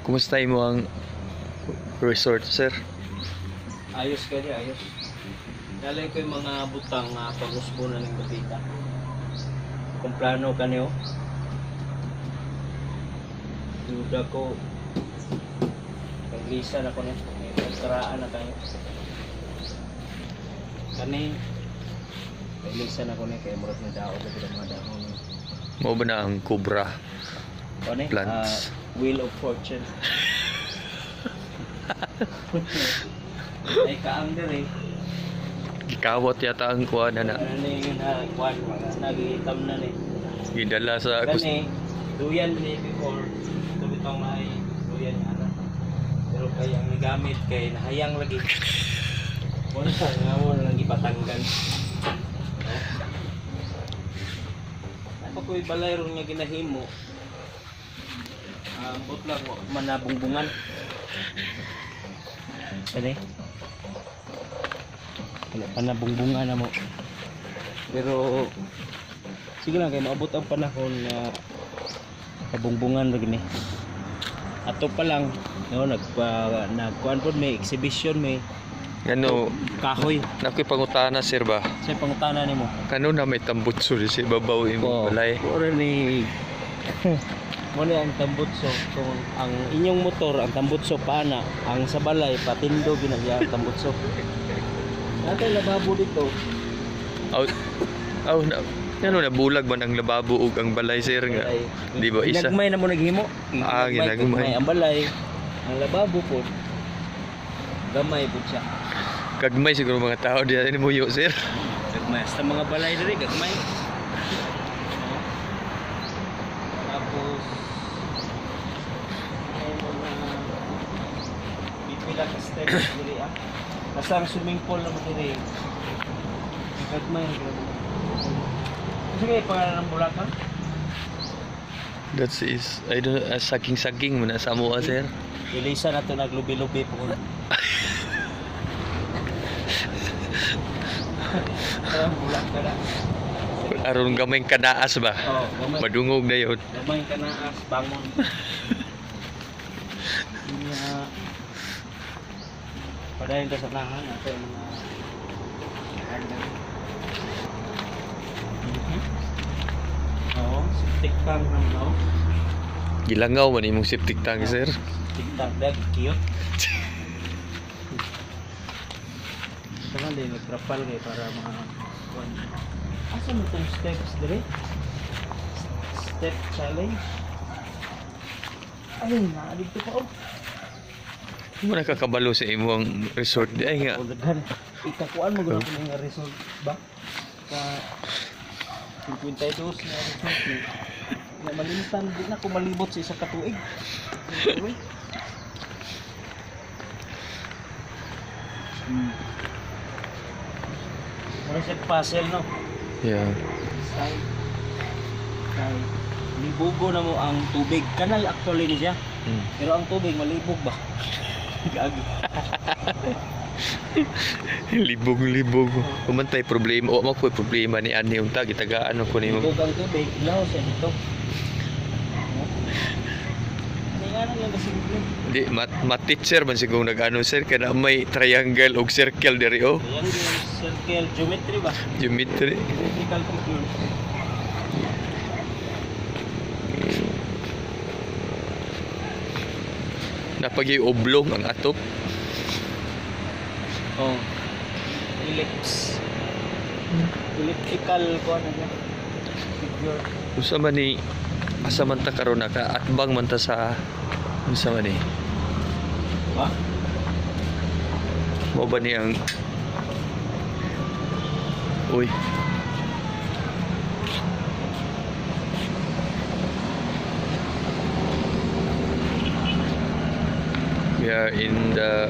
Kumusta mo ang resort, sir? Ayos ka niya, ayos. Nalay ko yung mga butang nga pag-usbo na ng batita. Kung plano ka niyo, duda ko, paglisa na ko niya, may pagkaraan na kayo. Kani, paglisa na ko niya, kaya murag na daot na mga dahon. Mo ba na ang cobra Ano plants? Wheel of Fortune. Ay kaangder eh. Gikawat yata ang kuha na. Ano yun na, kwan, mga nagihitam na ni. Gidala sa Gani, duyan ni before, ito bitong may duyan niya na. Pero kaya ang nagamit kay nahayang lagi. Muna nga mo lang ipatanggal. Ako ko'y balay ron nga ginahimo. Ambot lang mo, manabungbungan. Ano wala pa nabungbungan na mo. Pero sige lang kay maabot ang panahon na kabungbungan ra gini. Ato pa lang no nagkuan pod may exhibition may ano, kahoy. nakoy pangutana, sir ba? Sa pangutana nimo. Kano na may tambutso di si babaw imong balay. Ora ni mo ni ang tambutso kung ang inyong motor ang tambutso paana ang sa balay patindo ginagya ang tambutso. Natay lababo dito. Aw na. Ano na bulag man ang lababo ug ang balay, sir nga. Di ba isa? Ginagmay na mo naghimo. Ginagmay. Ang balay, ang lababo po. Gamay po siya. Kagmay siguro mga tao diya ni muyo, sir. Gagmay sa mga balay diri gagmay. Tapos ay mga pipila ka steps diri ah. Basta ang swimming pool naman diri. Gagmay gagmay. Sige pangalan ng Bulacan. That is, I don't know, saging-saging mo na sa mua, sir. Ilisa na ito naglubi-lubi po ko. Parang Bulacan na. Aron gamay kanaas ba? Oo, gamay. Madungog na yun. Gamay ka na as bangon. Padayon ka sa nahan ato yung mga oo, septic tank ng no? Gilangaw man imong septic tank, sir. Septic tank dag cute. Saka din nagtrapal kay para mga asa mo tong steps dire? Step challenge. Ay na dito pa oh. Hindi mo nakakabalo sa imong resort di ay nga. Ikakuan mo gud ako nga resort ba? Ka 52 na resort ni. Na malimtan di na ko malibot sa isa ka tuig. Mura siya puzzle no. Yeah. Kay libugo na mo ang tubig. Kanal actually ni siya. Pero ang tubig malibog ba? Gagi. Libog-libog. Kumantay problema. O mo ko problema ni ani unta gitagaan ko nimo. Libog ang tubig. Ilaw siya dito. Hindi nga lang yung kasimple. Di mat-teacher man siguro nag-ano, sir kana may triangle ug circle diri oh. Ayan yung circle geometry ba? Geometry. Vertical figure. Napagi oblong ang atop. Oh. Ellipse. Elliptical ko ano niya. Figure. Usa man ni asa man ta karon naka atbang man ta sa unsa man ni? Ba? Mo ba ni ang uy. We are in the